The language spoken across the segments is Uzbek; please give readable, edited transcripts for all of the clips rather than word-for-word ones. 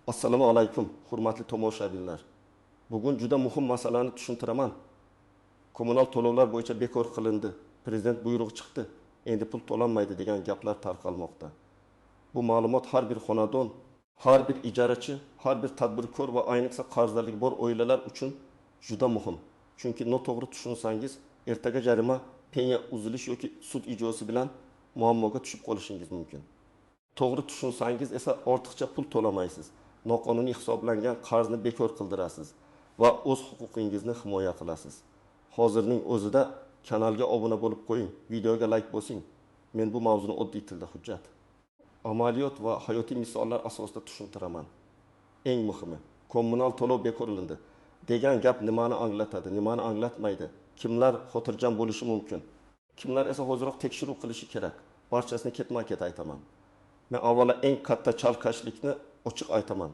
Assalomu alaykum, hurmatli tomoshabinlar. Bugun juda muhim masalani tushuntiraman. Kommunal to'lovlar bo'yicha bekor qilindi. Prezident buyrug'i chiqdi. Endi pul to'lanmaydi degan gaplar tarqalmoqda. Bu ma'lumot har bir xonadon, har bir ijarachi, har bir tadbirkor va ayniqsa qarzdorlik bor oilalar uchun juda muhim. Chunki noto'g'ri tushunsangiz, ertaga jarima, penya uzilish yoki sud ijrosi bilan muammoga tushib qolishingiz mumkin. To'g'ri tushunsangiz esa ortiqcha pul to'lamaysiz. Noqonuniy hisoblangan qarzni bekor qildirasiz va o'z huquqingizni himoya qilasiz. Hozirning o'zida kanalga obuna bo'lib qo'ying, videoga like bosing. Men bu mavzuni oddiy tilda hujjat, amaliyot va hayotiy misollar asosida tushuntiraman. Eng muhimi, kommunal to'lov bekor qilindi degan gap nimani anglatadi, nimani anglatmaydi? Kimlar xotirjam bo'lishi mumkin? Kimlar esa hoziroq tekshiruv qilishi kerak? Barchasini ketma-ket aytaman. Men avvalo eng katta chalkashlikni ochiq aytaman.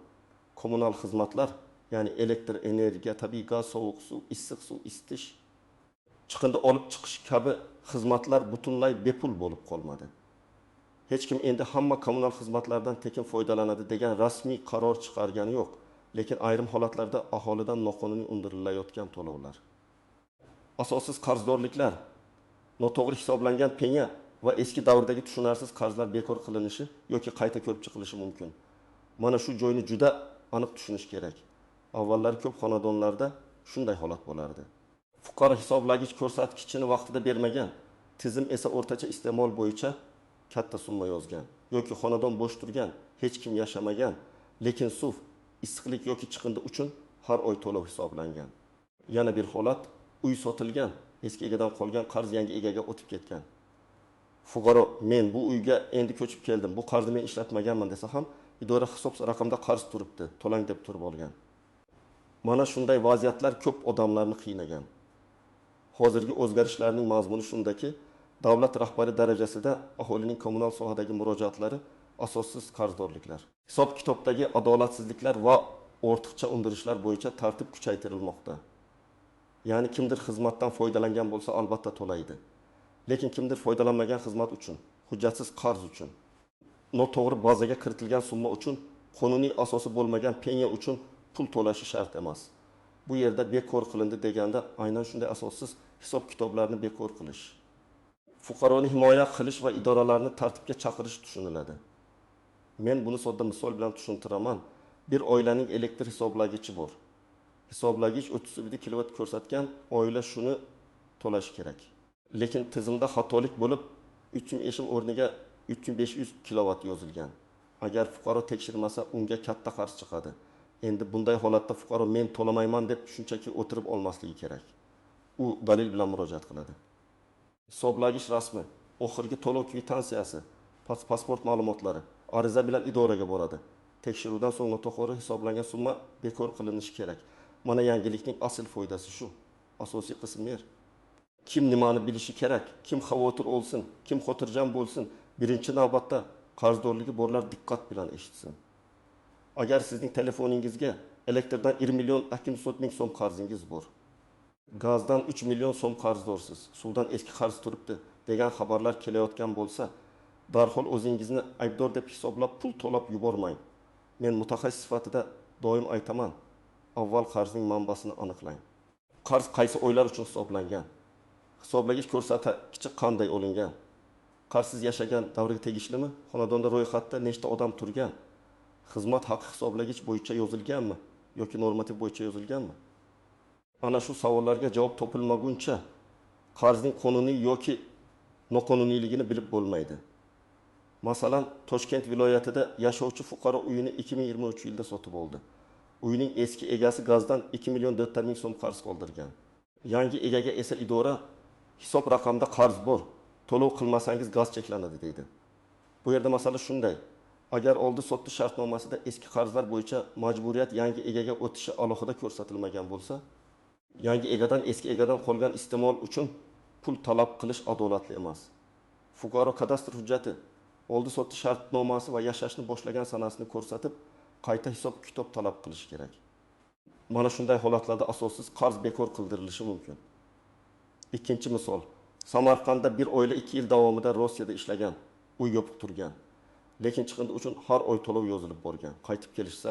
Kommunal xizmatlar, ya'ni elektr energiya, tabiiy gaz, sovuq suv, issiq suv, isitish, chiqindi olib chiqish kabi xizmatlar butunlay bepul bo'lib qolmadi. Hech kim endi hamma kommunal xizmatlardan tekin foydalanadi degan rasmiy qaror chiqargani yo'q. Lekin ayrim holatlarda aholidan noqonuniy undirilayotgan to'lovlar, asossiz qarzdorliklar, noto'g'ri hisoblangan penya va eski davrdagi tushunarsiz qarzlar bekor qilinishi yoki qayta ko'rib chiqilishi mumkin. Mana shu joyni juda aniq tushunish kerak. Avvallari ko'p xonadonlarda shunday holat bo'lardi. Fuqaro hisoblagich ko'rsatkichini vaqtida bermagan, tizim esa o'rtacha iste'mol bo'yicha katta summa yozgan yoki xonadon bo'sh turgan, hech kim yashamagan, lekin suv, issiqlik yoki chiqindi uchun har oy to'lov hisoblangan. Yana bir holat, uy sotilgan, eski egadan qolgan qarz yangi egaga o'tib ketgan. Fuqaro, men bu uyga endi ko'chib keldim, bu qarzni men ishlatmaganman desa ham, idora hisob raqamda qarz turibdi, to'lang deb turib olgan. Mana shunday vaziyatlar ko'p odamlarni qiynagan. Hozirgi o'zgarishlarning mazmuni shundaki, davlat rahbari darajasida aholining kommunal sohadagi murojaatlari asossiz qarzdorliklar, hisob-kitobdagi adolatsizliklar va ortiqcha undirishlar bo'yicha tartib kuchaytirilmoqda. Ya'ni kimdir xizmatdan foydalangan bo'lsa albatta to'laydi. Lekin kimdir foydalanmagan xizmat uchun, hujjatsiz qarz uchun, noto'g'ri bazaga kiritilgan summa uchun, qonuniy asosi bo'lmagan penya uchun pul to'lashi shart emas. Bu yerda bekor qilindi deganda aynan shunday asossiz hisob-kitoblarni bekor qilish, fuqaroni himoya qilish va idoralarni tartibga chaqirish tushuniladi. Men buni sodda misol bilan tushuntiraman. Bir oilaning elektr hisoblagichi bor. Hisoblagich 37 kilovat ko'rsatgan, oila shuni to'lashi kerak. Lekin tizimda xatolik bo'lib, 3000 o'rniga 3500 kilovat yozilgan. Agar fuqaro tekshirmasa, unga katta qarz chiqadi. Endi bunday holatda fuqaro men to'lamayman deb shunchaki o'tirib olmasligi kerak. U dalil bilan murojaat qiladi. Hisoblagich rasmi, oxirgi to'lov kvitantsiyasi, pasport ma'lumotlari, ariza bilan idoraga boradi. Tekshiruvdan so'ng noto'g'ri hisoblangan summa bekor qilinishi kerak. Mana yangilikning asl foydasi shu. Asosiy qism yer. Kim nimani bilishi kerak, kim xavotir olsin, kim xotirjam bo'lsin, birinchi navbatda qarzdorligi borlar diqqat bilan eshitsin. Agar sizning telefoningizga elektrdan 1 million 200 ming so'm qarzingiz bor, gazdan 3 million so'm qarzdorsiz, suvdan eski qarz turibdi degan xabarlar kelayotgan bo'lsa, darhol o'zingizni aybdor deb hisoblab pul to'lab yubormang. Men mutaxassis sifatida doim aytaman, avval qarzning manbasini aniqlang. Qarz qaysi oylar uchun hisoblangan? Hisoblagich ko'rsatkichi qanday olingan? Qarzsiz yashagan davrga tegishlimi? Xonadonda ro'yxatda nechta odam turgan? Xizmat haqi hisoblagich bo'yicha yozilganmi yoki normativ bo'yicha yozilganmi? Ana shu savollarga javob topilmaguncha qarzning qonuniy yoki noqonuniyligini bilib bo'lmaydi. Masalan, Toshkent viloyatida yashovchi fuqaro uyini 2023 yilda sotib oldi. Uyning eski egasi gazdan 2 million 400 ming so'm qarz qoldirgan. Yangi egaga esa idora hisob raqamda qarz bor, to'lov qilmasangiz gaz cheklanadi deydi. Bu yerda masala shunday. Agar oldi-sotdi shartnomasida eski qarzlar bo'yicha majburiyat yangi egaga o'tishi alohida ko'rsatilmagan bo'lsa, yangi egadan eski egadan qolgan iste'mol uchun pul talab qilish adolatli emas. Fuqaro kadastr hujjati, oldi-sotdi shartnomasi va yashashni boshlagan sanasini ko'rsatib, qayta hisob-kitob talab qilish kerak. Mana shunday holatlarda asossiz qarz bekor qildirilishi mumkin. Ikkinchi misol, Samarqandda bir oila 2 yil davomida Rossiyada ishlagan, uy yopiq turgan. Lekin chiqindi uchun har oy to'lov yozilib borgan. Qaytib kelishsa,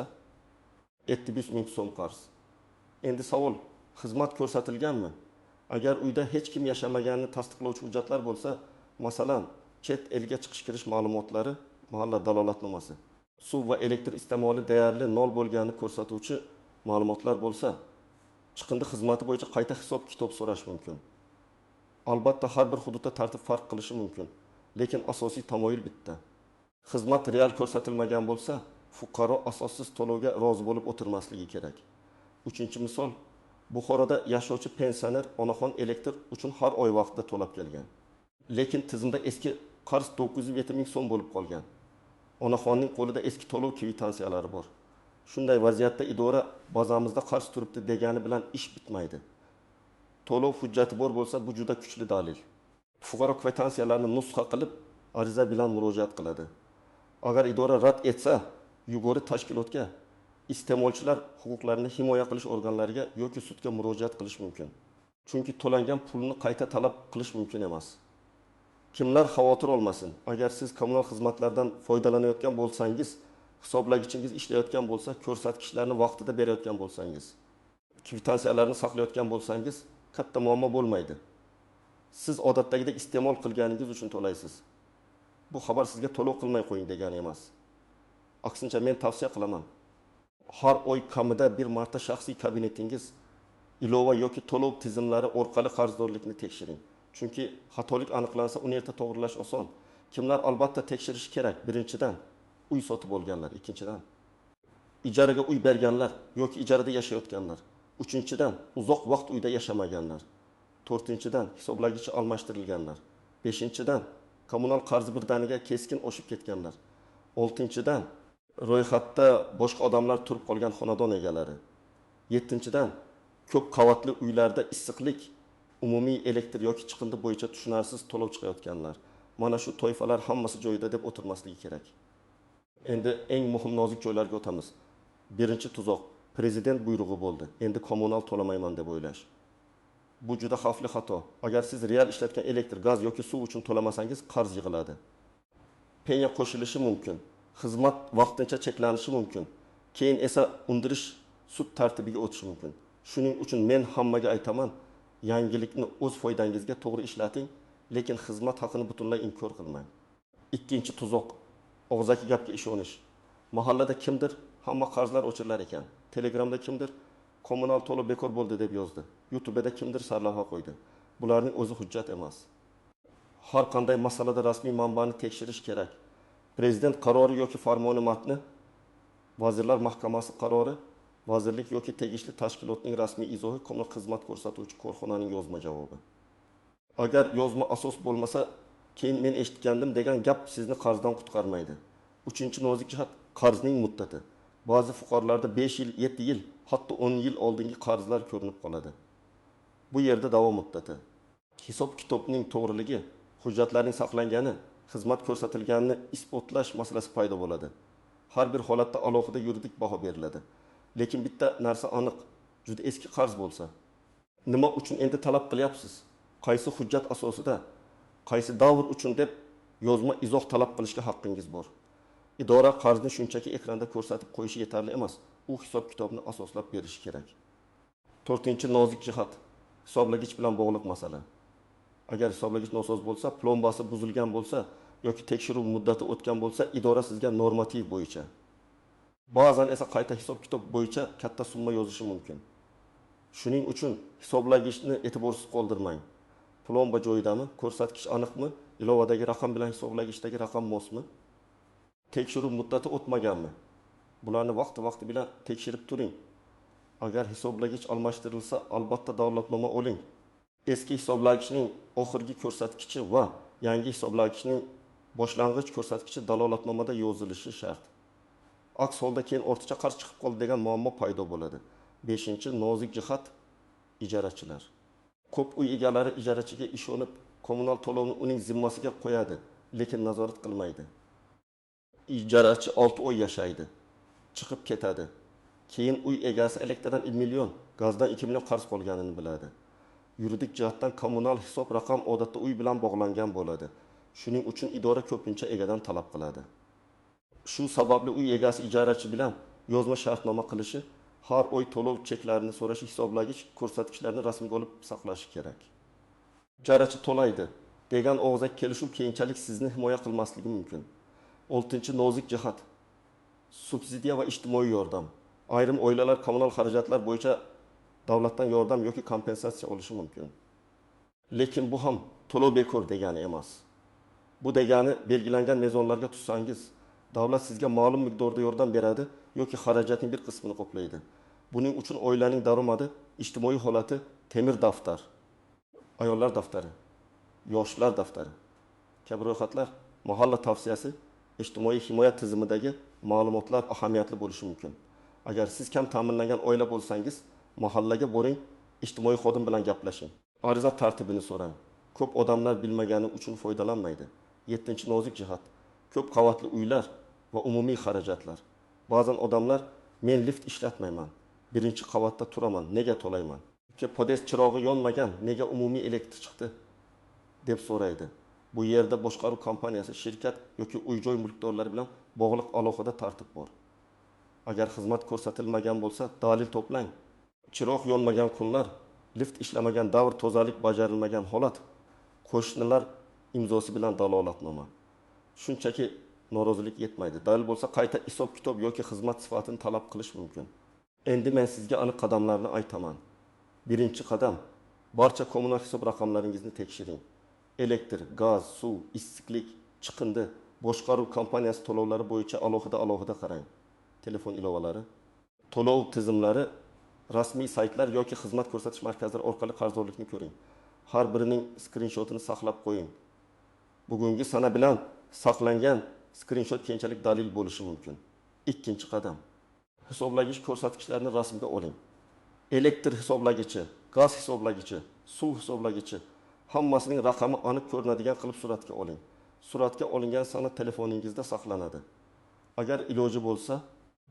700 ming so'm qarz. Endi savol, xizmat ko'rsatilganmi? Agar uyda hech kim yashamaganini tasdiqlovchi hujjatlar bo'lsa, masalan, chet elga chiqish-kirish ma'lumotlari, mahalla dalolatnomasi, suv va elektr iste'moli deyarli 0 bo'lganini ko'rsatuvchi ma'lumotlar bo'lsa, chiqindi xizmati bo'yicha qayta hisob-kitob so'rash mumkin. Albatta har bir hududda tartib farq qilishi mumkin, lekin asosiy tamoyil bitta. Xizmat real ko'rsatilmagan bo'lsa, fuqaro asossiz to'lovga rozi bo'lib o'tirmasligi kerak. 3-misol, Buxoroda yashovchi pensioner onaxon elektr uchun har oy vaqtida to'lab kelgan. Lekin tizimda eski qarz 907 ming so'm bo'lib qolgan. Onaxonning qo'lida eski to'lov kvitansiyalari bor. Shunday vaziyatda idora bazamizda qarz turibdi degani bilan ish bitmaydi. To'lov hujjati bor bo'lsa, bu juda kuchli dalil. Fuqaro kvitansiyalarni nusxa qilib, ariza bilan murojaat qiladi. Agar idora rad etsa, yug'ori tashkilotga, iste'molchilar huquqlarini himoya qilish organlariga yoki sudga murojaat qilish mumkin. Chunki to'langan pulni qayta talab qilish mumkin emas. Kimlar xavotir olmasin. Agar siz kommunal xizmatlardan foydalanayotgan bo'lsangiz, hisoblagichingiz ishlayotgan bo'lsa, ko'rsatkichlarni vaqtida berayotgan bo'lsangiz, kvitansiyalarni saqlayotgan bo'lsangiz, katta muammo bo'lmaydi. Siz odatdagidek iste'mol qilganingiz uchun to'laysiz. Bu xabar sizga to'lov qilmay qo'ying degani emas. Aksincha men tavsiya qilaman. Har oy kamida bir marta shaxsiy kabinetingiz, ilova yoki to'lov tizimlari orqali qarzdorlikni tekshiring. Chunki xatolik aniqlansa, uni erta to'g'rilash oson. Kimlar albatta tekshirish kerak? Birinchidan, uy sotib olganlar, ikkinchidan, ijaraga uy berganlar yoki ijarada yashayotganlar, uchinchidan, uzoq vaqt uyda yashamaganlar, to'rtinchidan, hisoblagichi almashtirilganlar, beshinchidan, kommunal qarzi birdaniga keskin oshib ketganlar, oltinchidan, ro'yxatda boshqa odamlar turib qolgan xonadon egalari, yettinchidan, ko'p qavatli uylarda issiqlik, umumiy elektr yoki chiqindi bo'yicha tushunarsiz to'lov chiqayotganlar. Mana shu toifalar hammasi joyida deb o'tirmasligi kerak. Endi eng muhim nozik joylarga o'tamiz. Birinchi tuzoq, prezident buyrug'i bo'ldi. Endi kommunal to'lamayman deb o'ylash. Bu juda xavfli xato. Agar siz real ishlatgan elektr, gaz yoki suv uchun to'lamasangiz, qarz yig'iladi. Penya qo'shilishi mumkin. Xizmat vaqtincha cheklanishi mumkin. Keyin esa undirish sud tartibiga o'tishi mumkin. Shuning uchun men hammaga aytaman, yangilikni o'z foydangizga to'g'ri ishlating, lekin xizmat haqini butunlay inkor qilmang. Ikkinchi tuzoq, og'zaki gapga ishonish. Mahallada kimdir hamma qarzlar o'chirar ekan. Telegramda kimdir kommunal to'lov bekor bo'ldi deb yozdi. YouTube'da kimdir sarlavha qo'ydi. Bularning o'zi hujjat emas. Har qanday masalada rasmiy manbani tekshirish kerak. Prezident qarori yoki farmoni matni, Vazirlar Mahkamasi qarori, vazirlik yoki tegishli tashkilotning rasmiy izohi, kommunal xizmat ko'rsatuvchi korxonaning yozma javobi. Agar yozma asos bo'lmasa, keyin men eshitgandim degan gap sizni qarzdan qutqarmaydi. Uchinchi nozik jihat, qarzning muddati. Ba'zi fuqarolarda 5 yil, 7 yil, hatto 10 yil oldingi qarzlar ko'rinib qoladi. Bu yerda davom muddati. Hisob-kitobning to'g'riligi, hujjatlarning saqlangani, xizmat ko'rsatilganini isbotlash masalasi paydo bo'ladi. Har bir holatda alohida yuridik baho beriladi. Lekin bitta narsa aniq, juda eski qarz bo'lsa, nima uchun endi talab qilyapsiz? Qaysi hujjat asosida, qaysi davr uchun deb yozma izoh talab qilishga haqqingiz bor. Idora qarzni shunchaki ekranda ko'rsatib qo'yishi yetarli emas. U hisob-kitobni asoslab berishi kerak. To'rtinchi nozik jihat, hisoblagich bilan bog'liq masala. Agar hisoblagich nosoz bo'lsa, plombasi buzilgan bo'lsa yoki tekshiruv muddati o'tgan bo'lsa, idora sizga normativ bo'yicha, ba'zan esa qayta hisob-kitob bo'yicha katta summa yozishi mumkin. Shuning uchun hisoblagichni e'tiborsiz qoldirmang. Plomba joyidami? Ko'rsatkich aniqmi? Ilovadagi raqam bilan hisoblagichdagi raqam mosmi? Tekshiruv muddati o'tmaganmi? Bularni vaqti bilan tekshirib turing. Agar hisoblagich almashtirilsa, albatta davolatnoma oling. Eski hisoblagichning oxirgi ko'rsatkichi va yangi hisoblagichning boshlang'ich ko'rsatkichi dalolatnomada yozilishi shart. Aks holda keyin ortiqcha qarz chiqib qoldi degan muammo paydo bo'ladi. 5-chi nozik jihat, ijarachilar. Ko'p uy egalari ijarachiga ishonib, kommunal to'lovni uning zimmasiga qo'yadi, lekin nazorat qilmaydi. Ijarachi 6 oy yashaydi, chiqib ketadi. Keyin uy egasi elektrdan 1 million, gazdan 2 million qarz qolganini biladi. Yuridik jihatdan kommunal hisob raqam odatda uy bilan bog'langan bo'ladi. Shuning uchun idora ko'pincha egadan talab qiladi. Shu sababli uy egasi ijarachi bilan yozma shartnoma qilishi har oy to'lov cheklarini so'rash hisoblagich ko'rsatkichlarini rasmga olib saqlashi kerak. Ijarachi to'laydi degan og'zaki kelishuv keyinchalik sizni himoya qilmasligi mumkin. 6-chi nozik jihat. Subsidiya va ijtimoiy yordam. Ayrim oilalar kommunal xarajatlar bo'yicha davlatdan yordam yoki kompensatsiya olishi mumkin. Lekin bu ham to'lov bekor degani emas. Bu degani belgilangan mezonlarga tutsangiz, davlat sizga ma'lum miqdorda yordam beradi yoki xarajatning bir qismini qoplaydi. Buning uchun oilaning daromadi, ijtimoiy holati, temir daftar, ayollar daftari, yoshlar daftari kabi ro'yxatlar, mahalla tavsiyasi, ijtimoiy himoya tizimidagi ma'lumotlar ahamiyatli bo'lishi mumkin. Agar siz kam ta'minlangan oila bo'lsangiz, mahallaga boring, ijtimoiy xodim bilan gaplashing. Ariza tartibini so'rang. Ko'p odamlar bilmagani uchun foydalanmaydi. 7-chi nozik jihat. Ko'p qavatli uylar va umumiy xarajatlar. Ba'zan odamlar men lift ishlatmayman, birinchi qavatda turaman, nega to'layman? Podest chirog'i yonmagan, nega umumiy elektr chiqdi deb so'raydi. Bu yerda boshqaruv kompaniyasi, shirkat yoki uy-joy mulkdorlari bilan bog'liq alohida tartib bor. Agar xizmat ko'rsatilmagan bo'lsa, dalil to'plang. Chiroq yonmagan kunlar, lift ishlamagan davr, tozalik bajarilmagan holat, qo'shnilar imzosi bilan dalolatnoma. Shunchaki norozilik yetmaydi. Dalil bo'lsa qayta hisob kitob yoki xizmat sifatini talab qilish mumkin. Endi men sizga aniq qadamlarni aytaman. Birinchi qadam, barcha kommunal hisob raqamlaringizni tekshiring. Elektr, gaz, suv, issiqlik, chiqindi, boshqaruv kompaniyasi to'lovlari bo'yicha alohida qarang. Telefon ilovalari, to'lov tizimlari, rasmiy saytlar yoki xizmat ko'rsatish markazlari orqali qarzdorlikni ko'ring. Har birining skrinshotini saqlab qo'ying. Bugungi sana bilan saqlangan skrinshot keyinchalik dalil bo'lishi mumkin. Ikkinchi qadam, hisoblagich ko'rsatkichlarini rasmga oling. Elektr hisoblagichi, gaz hisoblagichi, suv hisoblagichi hammasining raqami aniq ko'rinadigan qilib suratga oling. Suratga olingan sana telefoningizda saqlanadi. Agar iloji bo'lsa,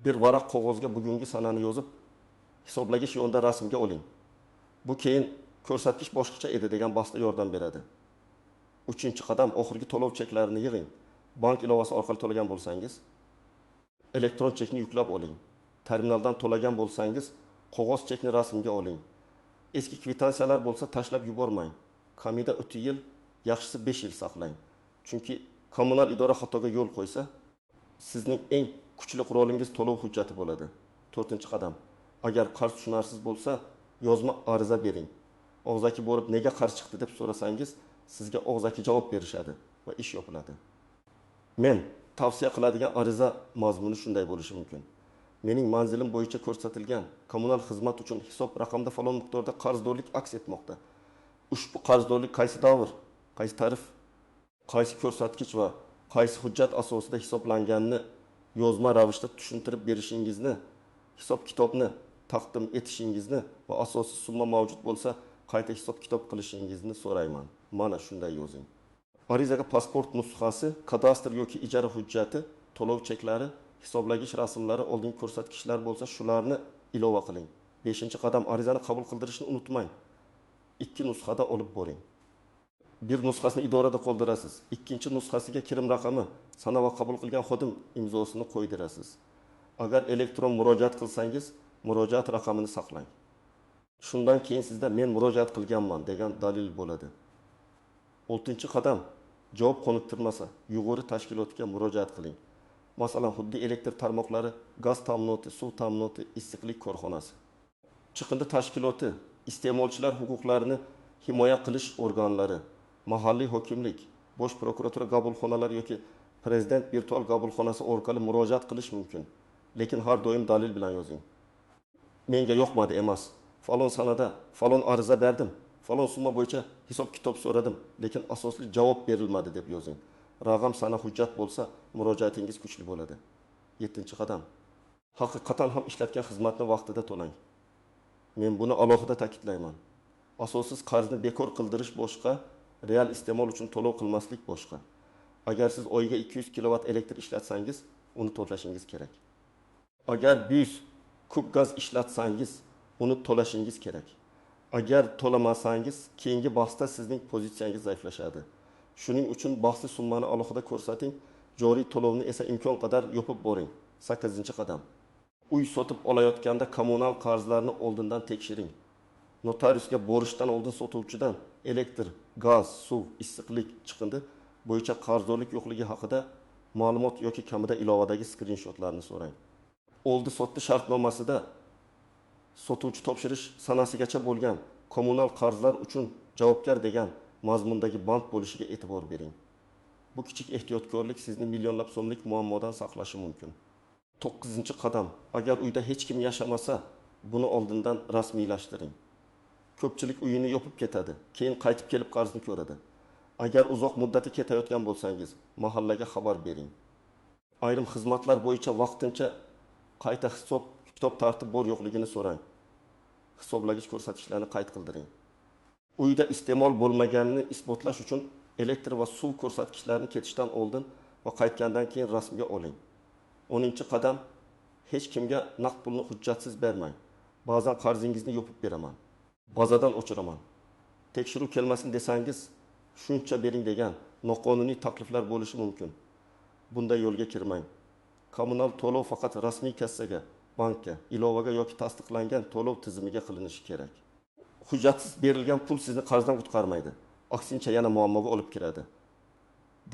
bir varaq qog'ozga bugungi sanani yozib, hisoblagich yonda rasmga oling. Bu keyin ko'rsatkich boshqacha edi degan bahsda yordam beradi. 3-qadam, oxirgi to'lov cheklarini yig'ing. Bank ilovasi orqali to'lagan bo'lsangiz, elektron chekni yuklab oling. Terminaldan to'lagan bo'lsangiz, qog'oz chekni rasmga oling. Eski kvitansiyalar bo'lsa tashlab yubormang. Kamida 3 yil, yaxshisi 5 yil saqlang. Chunki kommunal idora xatoga yo'l qo'ysa, sizning eng kuchli qurolingiz to'lov hujjati bo'ladi. 4-qadam. Agar qarz tushunarsiz bo'lsa, yozma ariza bering. Og'zaki borib nega qarz chiqdi deb so'rasangiz, sizga og'zaki javob berishadi va ish yopiladi. Men tavsiya qiladigan ariza mazmuni shunday bo'lishi mumkin. Mening manzilim bo'yicha ko'rsatilgan kommunal xizmat uchun hisob raqamda falon miqdorda qarzdorlik aks etmoqda. Ushbu qarzdorlik qaysi davr, qaysi tarif, qaysi ko'rsatkich va qaysi hujjat asosida hisoblanganini yozma ravishda tushuntirib berishingizni, hisob kitobni taqdim etishingizni va asosiy summa mavjud bo'lsa, qayta hisob kitob qilishingizni so'rayman. Mana shunday yozing. Arizaga pasport nusxasi, kadastr yoki ijara hujjati, to'lov cheklari, hisoblagich rasmlari, oldingi ko'rsatkichlar bo'lsa, shularni ilova qiling. 5-qadam, arizani qabul qildirishni unutmang. 2 nusxada olib boring. Bir nusxasini idorada qoldirasiz. Ikkinchi nusxasiga kirim raqami, sana va qabul qilgan xodim imzosini qo'ydirasiz. Agar elektron murojaat qilsangiz, murojaat raqamini saqlang. Shundan keyin sizda men murojaat qilganman degan dalil bo'ladi. 6-qadam, javob qoniqtirmasa, yuqori tashkilotga murojaat qiling. Masalan, xuddi elektr tarmoqlari, gaz ta'minoti, suv ta'minoti, issiqlik korxonasi. Chiqindi tashkiloti, iste'molchilar huquqlarini himoya qilish organlari, mahalliy hokimlik, bosh prokuratura qabulxonalari yoki prezident virtual qabulxonasi orqali murojaat qilish mumkin. Lekin har doim dalil bilan yozing. Menga yoqmadi emas. Falon sanada falon ariza berdim. Falon summa bo'yicha hisob kitob so'radim, lekin asosli javob berilmadi deb yozing. Raqam sana hujjat bo'lsa, murojaatingiz kuchli bo'ladi. 7-qadam. Haqiqatan ham ishlatgan xizmatni vaqtida to'lang. Men buni alohida ta'kidlayman. Asossiz qarzni bekor qildirish boshqa, real iste'mol uchun to'lov qilmaslik boshqa. Agar siz oyiga 200 kilovat elektr ishlatsangiz, uni to'lashingiz kerak. Agar 100 kub gaz ishlatsangiz, uni to'lashingiz kerak. Agar to'lamasangiz, keyingi bahsda sizning pozitsiyangiz zaiflashadi. Shuning uchun bahsli summani alohida ko'rsating, joriy to'lovni esa imkon qadar yopib boring. 8-qadam. Uy sotib olayotganda kommunal qarzlarni oldindan tekshiring. Notariusga borishdan oldin sotuvchidan elektr, gaz, suv, issiqlik chiqindi bo'yicha qarzdorlik yo'qligi haqida ma'lumot yoki kamida ilovadagi skrinshotlarni so'rang. Oldi sotdi shartnomasida sotuvchi topshirish sanasigacha bo'lgan kommunal qarzlar uchun javobgar degan mazmundagi band bo'lishiga e'tibor bering. Bu kichik ehtiyotkorlik sizni millionlab so'mlik muammodan saqlashi mumkin. 9-qadam. Agar uyda hech kim yashamasa, buni oldindan rasmiylashtiring. Ko'pchilik uyini yopib ketadi, keyin qaytib kelib qarzni ko'radi. Agar uzoq muddatli ketayotgan bo'lsangiz, mahallaga xabar bering. Ayrim xizmatlar bo'yicha vaqtincha qayta kitob tartib bor yo'qligini so'rang. Hisoblagich ko'rsatkichlarni qayd qildiring. Uyda iste'mol bo'lmaganini isbotlash uchun elektr va suv ko'rsatkichlarini ketishdan oldin va qaytgandan keyin rasmga oling. 10-qadam. Hech kimga naqd pulni hujjatsiz bermang. Ba'zan qarzingizni yopib beraman. Bazadan o'chiraman. Tekshiruv kelmasin desangiz, shuncha bering degan noqonuniy takliflar bo'lishi mumkin. Bunday yo'lga kirmang. Kommunal to'lov faqat rasmiy kassaga, bankka, ilovaga yoki tasdiqlangan to'lov tizimiga qilinishi kerak. Hujjatsiz berilgan pul sizni qarzdan qutqarmaydi. Aksincha yana muammoga olib kiradi.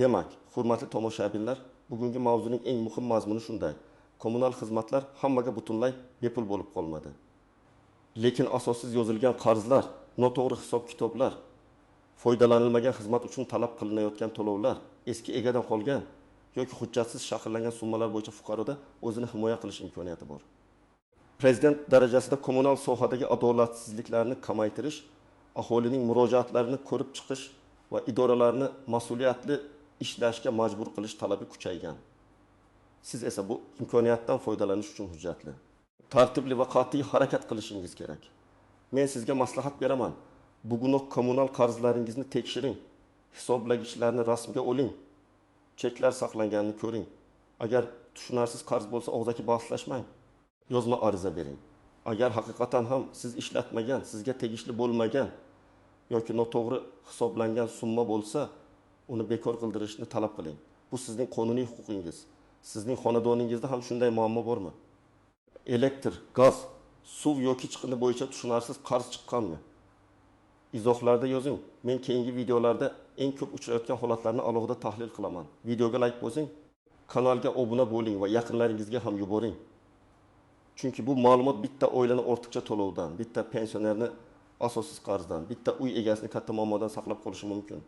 Demak, hurmatli tomoshabinlar, bugungi mavzuning eng muhim mazmuni shunday. Kommunal xizmatlar hammaga butunlay bepul bo'lib qolmadi. Lekin asossiz yozilgan qarzlar, noto'g'ri hisob-kitoblar, foydalanilmagan xizmat uchun talab qilinayotgan to'lovlar, eski egadan qolgan yoki hujjatsiz shakllangan summalar bo'yicha fuqaroda o'zini himoya qilish imkoniyati bor. Prezident darajasida kommunal sohadagi adolatsizliklarni kamaytirish, aholining murojaatlarini ko'rib chiqish va idoralarni mas'uliyatli ishlashga majbur qilish talabi kuchaygan. Siz esa bu imkoniyatdan foydalanish uchun hujjatli, tartibli va qat'iy harakat qilishingiz kerak. Men sizga maslahat beraman. Bugunoq kommunal qarzlaringizni tekshiring. Hisoblagichlarni rasmga oling. Cheklar saqlanganini ko'ring. Agar tushunarsiz qarz bo'lsa, og'zaki bahslashmang. Yozma ariza bering. Agar haqiqatan ham siz ishlatmagan, sizga tegishli bo'lmagan yoki noto'g'ri hisoblangan summa bo'lsa, uni bekor qildirishni talab qiling. Bu sizning qonuniy huquqingiz. Sizning xonadoningizda ham shunday muammo bormi? Elektr, gaz, suv yoki chiqindi bo'yicha tushunarsiz qarz chiqqanmi? Izohlarda yozing. Men keyingi videolarda eng ko'p uchrayotgan holatlarni alohida tahlil qilaman. Videoga like bosing, kanalga obuna bo'ling va yaqinlaringizga ham yuboring. Chunki bu ma'lumot bitta oilani ortiqcha to'lovdan, bitta pensionerni asossiz qarzdan, bitta uy egasini katta muammodan saqlab qolishi mumkin.